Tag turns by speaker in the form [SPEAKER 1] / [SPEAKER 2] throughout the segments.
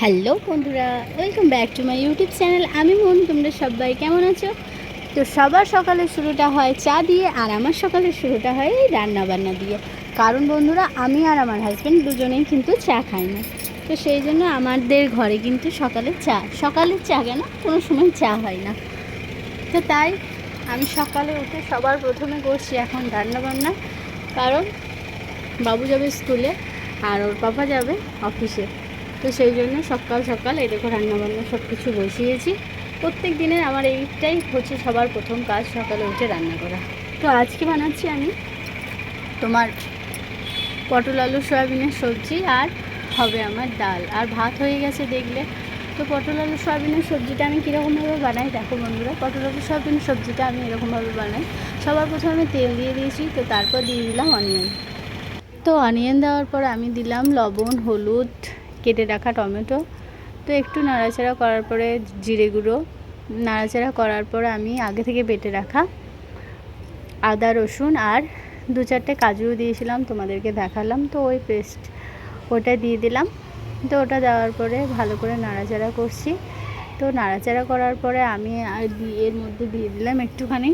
[SPEAKER 1] Hello বন্ধুরা, welcome back to my YouTube channel. আমি মন, তোমরা সবাই কেমন আছো? তো সবার সকালের শুরুটা হয় চা দিয়ে, আর আমার সকালের শুরুটা হয় এই রান্নাবান্না দিয়ে। কারণ বন্ধুরা, আমি আর আমার হাজব্যান্ড দুজনেই কিন্তু চা খাই না। তো সেই জন্য আমাদের ঘরে কিন্তু সকালের চা কেন কোনো সময় চা হয় না। তো তাই আমি সকালে উঠে সবার প্রথমে করছি এখন রান্নাবান্না। কারণ বাবু যাবে স্কুলে আর ওর পাপা যাবে অফিসে। তো সেই জন্য সকাল সকাল এই দেখো রান্নাবান্না সব কিছু বসিয়েছি। প্রত্যেক দিনের আমার এইটাই হচ্ছে সবার প্রথম কাজ, সকালে উঠে রান্না করা। তো আজকে বানাচ্ছি আমি তোমার পটল আলু সয়াবিনের সবজি, আর হবে আমার ডাল, আর ভাত হয়ে গেছে দেখলে। তো পটল আলু সয়াবিনের সবজিটা আমি কীরকমভাবে বানাই দেখো বন্ধুরা। পটল আলু সয়াবিনের সবজিটা আমি এরকমভাবে বানাই। সবার প্রথমে তেল দিয়ে দিয়েছি, তো তারপর দিয়ে দিলাম অনিয়ন। তো অনিয়ন দেওয়ার পর আমি দিলাম লবণ, হলুদ, কেটে রাখা টমেটো। তো একটু নাড়াচাড়া করার পরে জিরে গুঁড়ো, নাড়াচাড়া করার পরে আমি আগে থেকে বেটে রাখা আদা রসুন আর 2-4টে কাজুও দিয়েছিলাম, তোমাদেরকে দেখালাম। তো ওই পেস্ট ওটা দিয়ে দিলাম। তো ওটা দেওয়ার পরে ভালো করে নাড়াচাড়া করছি। তো নাড়াচাড়া করার পরে আমি এর মধ্যে দিয়ে দিলাম একটুখানি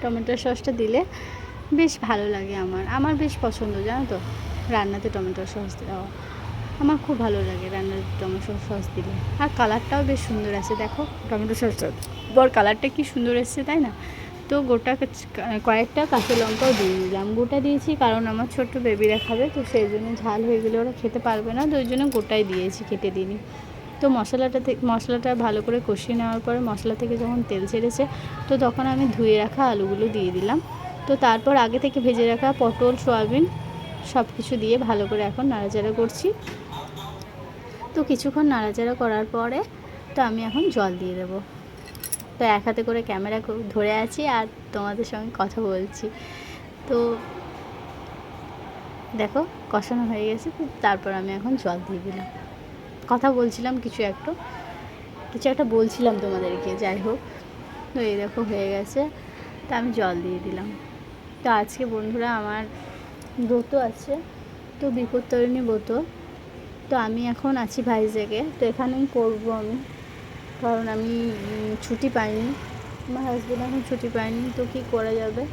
[SPEAKER 1] টমেটো সসটা দিলে বেশ ভালো লাগে। আমার বেশ পছন্দ, জানো তো, রান্নাতে টমেটো সস দেওয়া আমার খুব ভালো লাগে। রান্নার টমেটো সস দিলে আর কালারটাও বেশ সুন্দর আসে। দেখো টমেটো সসটা বর কালারটা কি সুন্দর এসছে, তাই না? তো কয়েকটা কাঁচা লঙ্কাও দিয়ে দিলাম। গোটা দিয়েছি কারণ আমার ছোট্ট বেবিরা খাবে, তো সেই জন্য ঝাল হয়ে গেলে ওরা খেতে পারবে না, তো ওই জন্য গোটাই দিয়েছি, কেটে দিইনি। তো মশলাটা ভালো করে কষিয়ে নেওয়ার পরে মশলা থেকে যখন তেল ছেড়েছে, তো তখন আমি ধুয়ে রাখা আলুগুলো দিয়ে দিলাম। তো তারপর আগে থেকে ভেজে রাখা পটল, সয়াবিন সব কিছু দিয়ে ভালো করে এখন নাড়াচাড়া করছি। তো কিছুক্ষণ নাড়াচাড়া করার পরে তো আমি এখন জল দিয়ে দেবো। তো এক হাতে করে ক্যামেরা ধরে আছি আর তোমাদের সঙ্গে কথা বলছি। তো দেখো কষানো হয়ে গেছে। তো তারপর আমি এখন জল দিয়ে দিলাম। কথা বলছিলাম কিছু একটা বলছিলাম তোমাদেরকে, যাই হোক। তো এই দেখো হয়ে গেছে। তো আমি জল দিয়ে দিলাম। তো আজকে বন্ধুরা আমার ব্রত আছে, তো বিপত্তারিণী ব্রত। তো আমি এখন আছি ভাইজ্যাগে, তো এখানেই করবো আমি। কারণ আমি ছুটি পাইনি, আমার হাজব্যান্ড এখন ছুটি পাইনি, তো কী করা যাবে।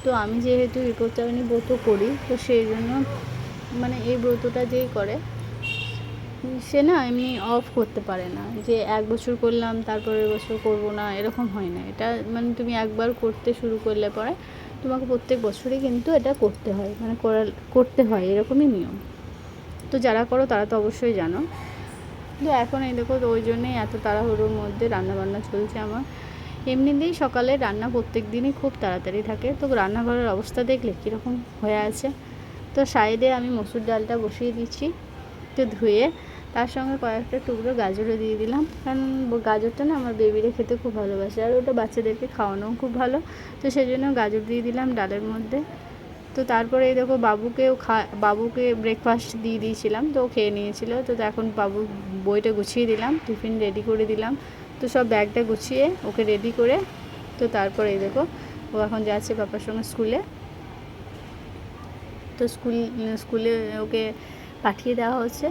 [SPEAKER 1] তো আমি যেহেতু বিপত্তারিণী ব্রত করি, তো সেই জন্য মানে এই ব্রতটা যেই করে সে না এমনি অফ করতে পারে না, যে 1 বছর করলাম তারপরের বছর করব না, এরকম হয় না। এটা মানে তুমি একবার করতে শুরু করলে পরে তোমাকে প্রত্যেক বছরই কিন্তু এটা করতে হয়, মানে করতে হয়, এরকমই নিয়ম। তো যারা করো তারা তো অবশ্যই জানো। তো এখন এই দেখো, তো ওই জন্যেই এত তাড়াহুড়োর মধ্যে রান্নাবান্না চলছে আমার। এমনিতেই সকালে রান্না প্রত্যেক দিনই খুব তাড়াতাড়ি থাকে। তো রান্নাঘরের অবস্থা দেখলে কীরকম হয়ে আছে। তো সাইডে আমি মসুর ডালটা বসিয়ে দিচ্ছি, তো ধুয়ে তার সঙ্গে কয়েকটা টুকরো গাজরও দিয়ে দিলাম। কারণ গাজরটা না আমার বেবিরা খেতে খুব ভালোবাসে, আর ওটা বাচ্চাদেরকে খাওয়ানোও খুব ভালো। তো সেই জন্য গাজর দিয়ে দিলাম ডালের মধ্যে। তো তারপরে এই দেখো বাবুকে ব্রেকফাস্ট দিয়ে দিয়েছিলাম, তো ও খেয়ে নিয়েছিল। তো এখন বাবুর বইটা গুছিয়ে দিলাম, টিফিন রেডি করে দিলাম। তো সব ব্যাগটা গুছিয়ে ওকে রেডি করে, তো তারপরে এই দেখো ও এখন যাচ্ছে বাবার সঙ্গে স্কুলে। তো স্কুলে ওকে পাঠিয়ে দেওয়া হচ্ছে।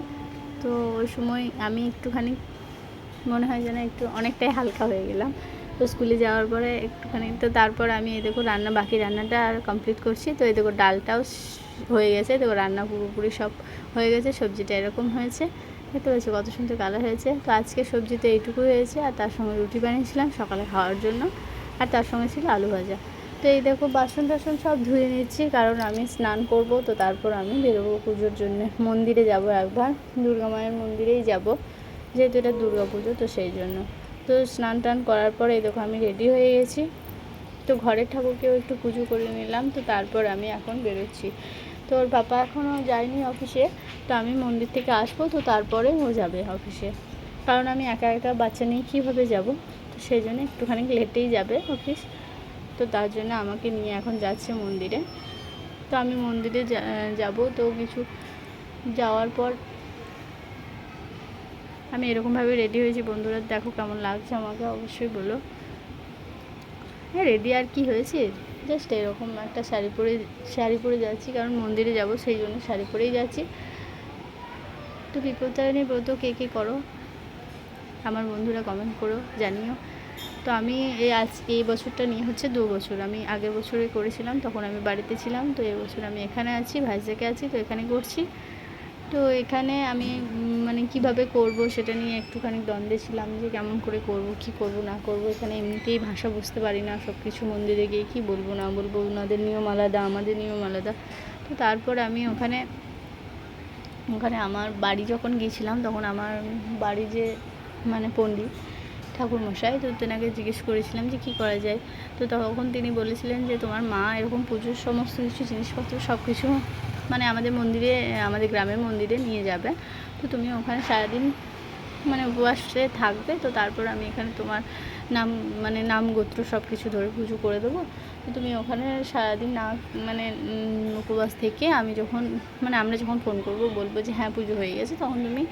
[SPEAKER 1] তো ওই সময় আমি একটুখানি মনে হয় যেন অনেকটাই হালকা হয়ে গেলাম। তো স্কুলে যাওয়ার পরে একটুখানি, তো তারপর আমি এই দেখো বাকি রান্নাটা আর কমপ্লিট করছি। তো এই দেখো ডালটাও হয়ে গেছে, দেখো রান্না পুরোপুরি সব হয়ে গেছে। সবজিটা এরকম হয়েছে, দেখতে পাচ্ছি কত সুন্দর কালার হয়েছে। তো আজকে সবজিতে এইটুকু হয়েছে, আর তার সঙ্গে রুটি বানিয়েছিলাম সকালে খাওয়ার জন্য, আর তার সঙ্গে ছিল আলু ভাজা। তো এই দেখো বাসন টাসন সব ধুয়ে নিচ্ছি, কারণ আমি স্নান করব। তো তারপর আমি বেরোবো পুজোর জন্য, মন্দিরে যাব একবার, দুর্গা মায়ের মন্দিরেই যাব, যেহেতু এটা দুর্গা পুজো, তো সেই জন্য। তো স্নান টান করার পরে এই দেখো আমি রেডি হয়ে গেছি। তো ঘরের ঠাকুরকেও একটু পুজো করে নিলাম। তো তারপর আমি এখন বেরোচ্ছি। তো ওর বাবা এখনও যায়নি অফিসে, তো আমি মন্দির থেকে আসবো, তো তারপরে ও যাবে অফিসে। কারণ আমি একা একা বাচ্চা নিয়ে কীভাবে যাব, তো সেই জন্য একটুখানি লেটেই যাবে অফিস। তো তার জন্য আমাকে নিয়ে এখন যাচ্ছে মন্দিরে। তো আমি মন্দিরে যাব। তো কিছু যাওয়ার পর আমি এরকমভাবে রেডি হয়েছি। বন্ধুরা দেখো কেমন লাগছে আমাকে অবশ্যই বলো। হ্যাঁ, রেডি আর কি হয়েছে, জাস্ট এরকম একটা শাড়ি পরে যাচ্ছি, কারণ মন্দিরে যাব সেই জন্য শাড়ি পরেই যাচ্ছি। তো বিপত্তারিণী ব্রত কে কে করো আমার বন্ধুরা কমেন্ট করো, জানিও। তো আমি এই বছরটা নিয়ে হচ্ছে 2 বছর। আমি আগের বছরে করেছিলাম, তখন আমি বাড়িতে ছিলাম। তো এবছর আমি এখানে আছি, ভাইজ্যাকে আছি, তো এখানে করছি। তো এখানে আমি মানে কিভাবে করব সেটা নিয়ে একটুখানি দ্বন্দ্বে ছিলাম, যে কেমন করে করব, কি করব না করব। এখানে এমনিতেই ভাষা বুঝতে পারি না, সব কিছু মন্দিরে গিয়ে কী বলবো না বলবো, ওনাদের নিয়ম আলাদা, আমাদের নিয়ম আলাদা। তো তারপর আমি ওখানে আমার বাড়ি যখন গিয়েছিলাম, তখন আমার বাড়ি যে মানে পণ্ডিত ঠাকুরমশাই, তো তেনাকে জিজ্ঞেস করেছিলাম যে কী করা যায়। তো তখন তিনি বলেছিলেন যে তোমার মা এরকম পুজোর সমস্ত কিছু জিনিসপত্র সব কিছু মানে আমাদের মন্দিরে, আমাদের গ্রামের মন্দিরে নিয়ে যাবে। তো তুমি ওখানে সারাদিন মানে উপবাসে থাকবে। তো তারপর আমি এখানে তোমার নাম গোত্র সব কিছু ধরে পুজো করে দেবো। তো তুমি ওখানে সারাদিন না মানে উপবাস থেকে আমি যখন মানে আমরা যখন ফোন করবো, বলবো যে হ্যাঁ পুজো হয়ে গেছে, তখন তুমি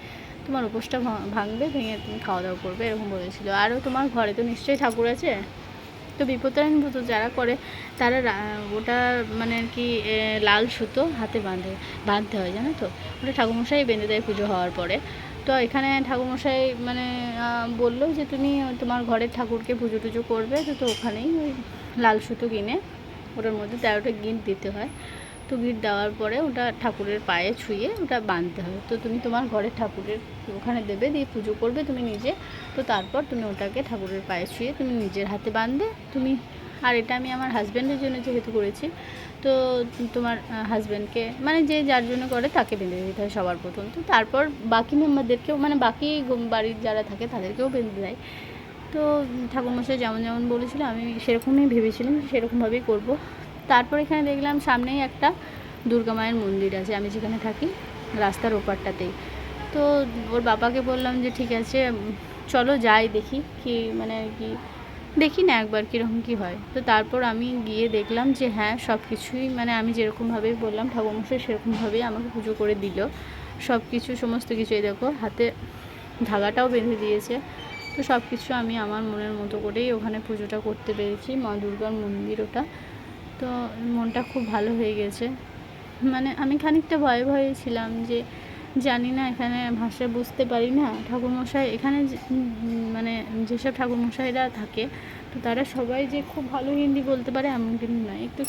[SPEAKER 1] তোমার উপোসটা ভাঙবে, ভেঙে তুমি খাওয়া দাওয়া করবে, এরকম বলেছিল। আরও তোমার ঘরে তো নিশ্চয়ই ঠাকুর আছে। তো বিপত্তারিণী ব্রত যারা করে তারা ওটা মানে আর কি লাল সুতো হাতে বাঁধতে হয়, জানো তো। ওটা ঠাকুরমশাই বেঁধে দেয় পুজো হওয়ার পরে। তো এখানে ঠাকুরমশাই মানে বললো যে তুমি তোমার ঘরের ঠাকুরকে পুজো টুজো করবে, তো ওখানেই ওই লাল সুতো কিনে ওটার মধ্যে 13টা গিঁট দিতে হয়। তো গিঁট দেওয়ার পরে ওটা ঠাকুরের পায়ে ছুঁয়ে ওটা বাঁধতে হয়। তো তুমি তোমার ঘরের ঠাকুরের ওখানে দেবে, দিয়ে পুজো করবে তুমি নিজে। তো তারপর তুমি ওটাকে ঠাকুরের পায়ে ছুঁয়ে তুমি নিজের হাতে বাঁধবে তুমি। আর এটা আমি আমার হাজব্যান্ডের জন্য যেহেতু করেছি, তো তোমার হাজব্যান্ডকে মানে যে যার জন্য করে তাকে বেঁধে দিতে হয় সবার প্রথম। তো তারপর বাকি মেম্বারদেরকেও মানে বাকি বাড়ির যারা থাকে তাদেরকেও বেঁধে দেয়। তো ঠাকুরমশাই যেমন যেমন বলেছিল আমি সেরকমই ভেবেছিলাম, সেরকমভাবেই করব। তারপর এখানে দেখলাম সামনেই একটা দুর্গা মায়ের মন্দির আছে, আমি যেখানে থাকি রাস্তার ওপারটাতেই। তো ওর বাবাকে বললাম যে ঠিক আছে চলো যাই, দেখি কি মানে আর কি দেখি না একবার কীরকম কী হয়। তো তারপর আমি গিয়ে দেখলাম যে হ্যাঁ সব কিছুই মানে আমি যেরকমভাবেই বললাম ঠাকুরমশাই সেরকমভাবেই আমাকে পুজো করে দিল। সব কিছু সমস্ত কিছুই দেখো হাতে ধাগাটাও বেঁধে দিয়েছে। তো সব কিছু আমি আমার মনের মতো করেই ওখানে পুজোটা করতে পেরেছি। মা দুর্গার মন্দির ওটা। তো মনটা খুব ভালো হয়ে গেছে। মানে আমি খানিকটা ভয়ে ভয়ে ছিলাম যে জানি না, এখানে ভাষা বুঝতে পারি না। ঠাকুরমশাই এখানে মানে যেসব ঠাকুরমশাইরা থাকে তো তারা সবাই যে খুব ভালো হিন্দি বলতে পারে এমন কিন্তু নয়, একটু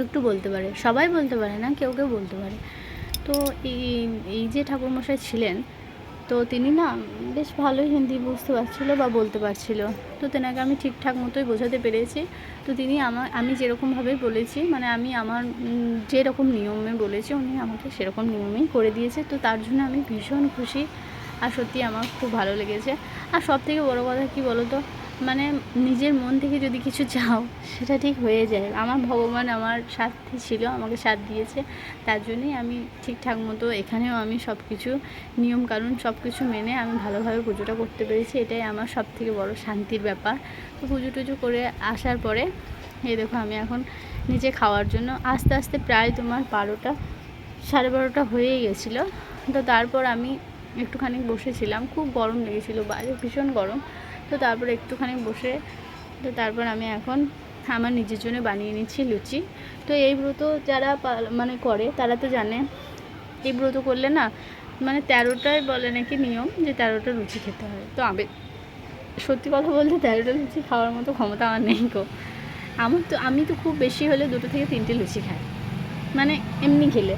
[SPEAKER 1] একটু বলতে পারে, সবাই বলতে পারে না, কেউ কেউ বলতে পারে। তো এই যে ঠাকুরমশাই ছিলেন, তো তিনি না বেশ ভালোই হিন্দি বুঝতে পারছিলো বা বলতে পারছিলো। তো তেনাকে আমি ঠিকঠাক মতোই বোঝাতে পেরেছি। তো তিনি আমি যেরকমভাবে বলেছি মানে আমি আমার যেরকম নিয়মে বলেছি উনি আমাকে সেরকম নিয়মেই করে দিয়েছে। তো তার জন্য আমি ভীষণ খুশি, আর সত্যি আমার খুব ভালো লেগেছে। আর সবথেকে বড় কথা কী বলো তো, মানে নিজের মন থেকে যদি কিছু চাও সেটা ঠিক হয়ে যায়। আমার ভগবান আমার সাথে ছিল, আমাকে সাথ দিয়েছে, তার জন্যই আমি ঠিকঠাক মতো এখানেও আমি সব কিছু নিয়মকানুন সব কিছু মেনে আমি ভালোভাবে পুজোটা করতে পেরেছি। এটাই আমার সবথেকে বড় শান্তির ব্যাপার। তো পুজো টুজো করে আসার পরে এই দেখো আমি এখন নিজে খাওয়ার জন্য আস্তে আস্তে প্রায় তোমার 12টা 12:30 হয়েই গেছিলো। তো তারপর আমি একটুখানি বসেছিলাম, খুব গরম লেগেছিলো, বাইরে ভীষণ গরম। তো তারপর একটুখানি বসে তো তারপর আমি এখন আমার নিজের জন্য বানিয়ে নিচ্ছি লুচি। তো এই ব্রত যারা মানে করে তারা তো জানে এই ব্রত করলে না মানে 13টাই বলে নাকি নিয়ম যে 13টা লুচি খেতে হয়। তো সত্যি কথা বলতে 13টা লুচি খাওয়ার মতো ক্ষমতা আমার নেই গো। আমি তো খুব বেশি হলে 2 থেকে 3টে লুচি খাই, মানে এমনি খেলে।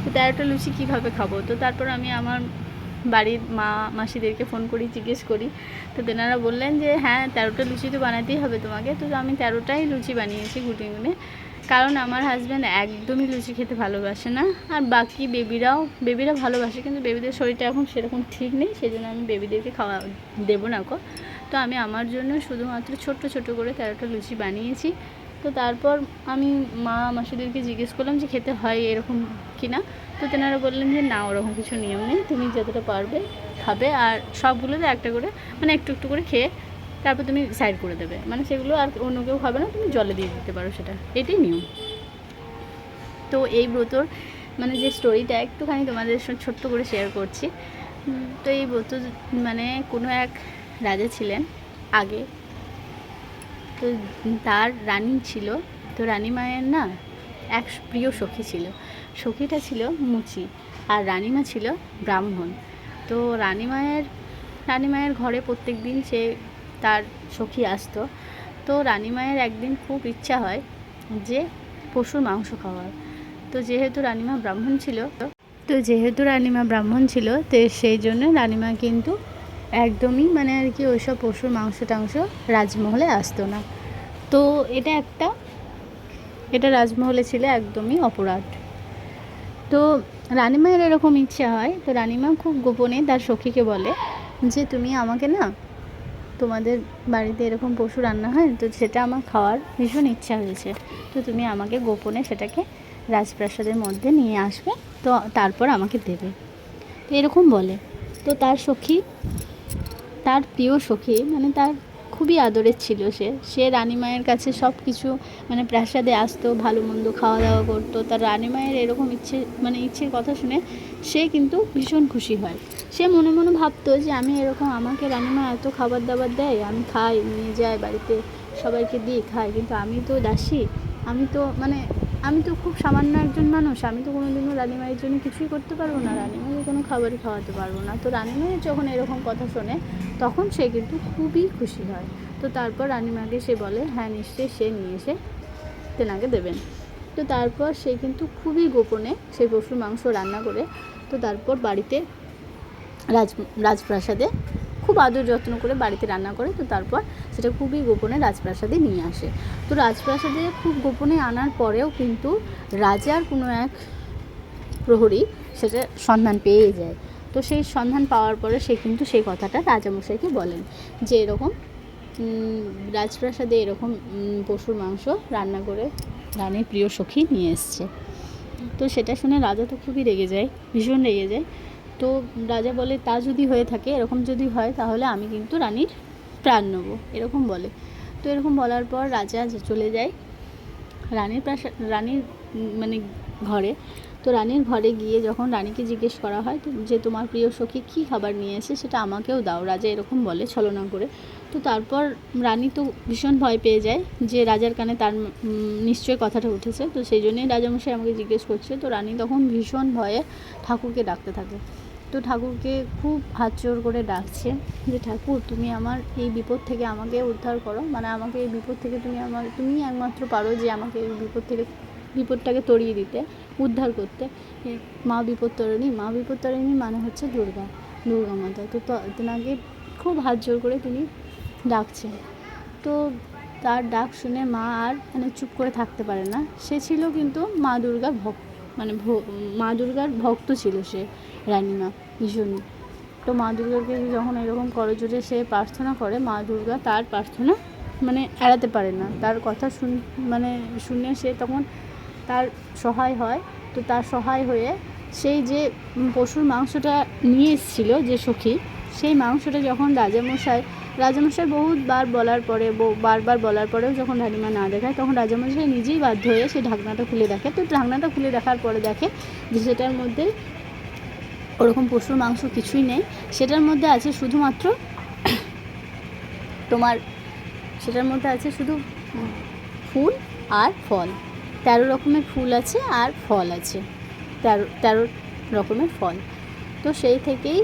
[SPEAKER 1] তো 13টা লুচি কীভাবে খাবো। তো তারপর আমি আমার বাড়ির মাসিদেরকে ফোন করি, জিজ্ঞেস করি। তো তেনারা বললেন যে হ্যাঁ 13টা লুচি তো বানাতেই হবে তোমাকে। তো আমি 13টাই লুচি বানিয়েছি গুটি গুনে, কারণ আমার হাজব্যান্ড একদমই লুচি খেতে ভালোবাসে না। আর বাকি বেবিরা ভালোবাসে, কিন্তু বেবিদের শরীরটা এখন সেরকম ঠিক নেই, সেই জন্য আমি বেবিদেরকে খাওয়া দেবো না গো। তো আমি আমার জন্য শুধুমাত্র ছোট্ট করে 13টা লুচি বানিয়েছি। তো তারপর আমি মাসিদেরকে জিজ্ঞেস করলাম যে খেতে হয় এরকম কি না। তো তেনারা বললেন যে না, ওরকম কিছু নিয়ম নেই, তুমি যতটা পারবে খাবে, আর সবগুলোতে একটা করে মানে একটু করে খেয়ে তারপর তুমি সাইড করে দেবে, মানে সেগুলো আর অন্য কেউ খাবে না, তুমি জলে দিয়ে দিতে পারো, সেটা এটাই নিয়ম। তো এই ব্রতর মানে যে স্টোরিটা একটুখানি তোমাদের সঙ্গে ছোট্ট করে শেয়ার করছি। তো এই ব্রত মানে কোনো এক রাজা ছিলেন আগে, তো তার রানী ছিল। তো রানী মায়ের না এক প্রিয় সখী ছিল, সখীটা ছিল মুচি। আর রানিমা ছিল ব্রাহ্মণ। তো রানিমায়ের ঘরে প্রত্যেক দিন সে তার সখী আসতো। তো রানিমায়ের একদিন খুব ইচ্ছা হয় যে পশুর মাংস খাওয়ার। তো যেহেতু রানিমা ব্রাহ্মণ ছিল তো সেই জন্য রানিমা কিন্তু একদমই মানে আর কি ওইসব পশুর মাংস টাংস রাজমহলে আসতো না। তো এটা রাজমহলে ছিল একদমই অপরাধ। তো রানিমায়ের এরকম ইচ্ছা হয়, তো রানিমা খুব গোপনে তার সখীকে বলে যে তুমি আমাকে না, তোমাদের বাড়িতে এরকম পশু রান্না হয় তো সেটা আমার খাওয়ার ভীষণ ইচ্ছা হয়েছে, তো তুমি আমাকে গোপনে সেটাকে রাজপ্রাসাদের মধ্যে নিয়ে আসবে, তো তারপর আমাকে দেবে। তো এরকম বলে। তো তার প্রিয় সখী মানে তার খুবই আদরের ছিল সে রানিমায়ের কাছে সব কিছু মানে প্রাসাদে আসতো, ভালো মন্দ খাওয়া দাওয়া করতো। তার রানিমায়ের এরকম ইচ্ছের কথা শুনে সে কিন্তু ভীষণ খুশি হয়। সে মনে মনে ভাবতো যে আমাকে রানিমা এত খাবার দাবার দেয়, আমি খাই, নিয়ে যাই বাড়িতে, সবাইকে দিই, খাই, কিন্তু আমি তো দাসী, আমি তো খুব সামান্য একজন মানুষ, আমি তো কোনোদিনও রানিমায়ের জন্য কিছুই করতে পারবো না, রানিমাকে কোনো খাবারই খাওয়াতে পারবো না। তো রানিমায়ের যখন এরকম কথা শোনে তখন সে কিন্তু খুবই খুশি হয়। তো তারপর রানিমাকে সে বলে হ্যাঁ নিশ্চয়ই সে নিয়ে এসে তেনাকে দেবেন। তো তারপর সে কিন্তু খুবই গোপনে সেই পশুর মাংস রান্না করে তো তারপর বাড়িতে রাজপ্রাসাদে খুব আদর যত্ন করে বাড়িতে রান্না করে, তো তারপর সেটা খুবই গোপনে রাজপ্রাসাদে নিয়ে আসে। তো রাজপ্রাসাদে খুব গোপনে আনার পরেও কিন্তু রাজার কোনো এক প্রহরী সেটা সন্ধান পেয়ে যায়। তো সেই সন্ধান পাওয়ার পরে সে কিন্তু সেই কথাটা রাজামশাইকে বলেন যে এরকম রাজপ্রাসাদে এরকম পশুর মাংস রান্না করে রানীর প্রিয় সখী নিয়ে এসছে। তো সেটা শুনে রাজা তো খুবই রেগে যায়, ভীষণ রেগে যায়। তো রাজা বলে তা যদি হয়ে থাকে, এরকম যদি হয় তাহলে আমি কিন্তু রানীর প্রাণ নেব, এরকম বলে। তো এরকম বলার পর রাজা চলে যায় রানীর মানে ঘরে। তো রানীর ঘরে গিয়ে যখন রানীকে জিজ্ঞেস করা হয় যে তোমার প্রিয় সখী কী খাবার নিয়ে এসে সেটা আমাকেও দাও, রাজা এরকম বলে ছলনা করে। তো তারপর রানী তো ভীষণ ভয় পেয়ে যায় যে রাজার কানে তার নিশ্চয়ই কথাটা উঠেছে, তো সেই জন্যই রাজামশাই আমাকে জিজ্ঞেস করছে। তো রানী তখন ভীষণ ভয়ে ঠাকুরকে ডাকতে থাকে। তো ঠাকুরকে খুব হাত জোর করে ডাকছে যে ঠাকুর তুমি আমার এই বিপদ থেকে আমাকে উদ্ধার করো, মানে আমাকে এই বিপদ থেকে তুমি একমাত্র পারো যে আমাকে এই বিপদটাকে তড়িয়ে দিতে, উদ্ধার করতে। মা বিপত্তারিণী মানে হচ্ছে দুর্গা মাতা। তো তেনাকে খুব হাত জোর করে তিনি ডাকছেন। তো তার ডাক শুনে মা আর চুপ করে থাকতে পারে না। সে ছিল কিন্তু মা দুর্গার ভক্ত ছিল সে রানীমা ভীষণই। তো মা দুর্গাকে যখন এরকম করজোড়ে সে প্রার্থনা করে, মা দুর্গা তার প্রার্থনা এড়াতে পারে না। তার কথা শুনে সে তখন তার সহায় হয়। তো তার সহায় হয়ে সেই যে পশুর মাংসটা নিয়ে এসেছিল যে সখী, সেই মাংসটা যখন রাজামশাই বারবার বলার পরেও যখন রানীমা না দেখায়, তখন রাজামশাই নিজেই বাধ্য হয়ে সেই ঢাকনাটা খুলে দেখে। তো ঢাকনাটা খুলে দেখার পরে দেখে যে সেটার মধ্যে ওরকম পশুর মাংস কিছুই নেই, সেটার মধ্যে আছে শুধুমাত্র শুধু ফুল আর ফল। 13 রকমের ফুল আছে আর ফল আছে, 13 রকমের ফল। তো সেই থেকেই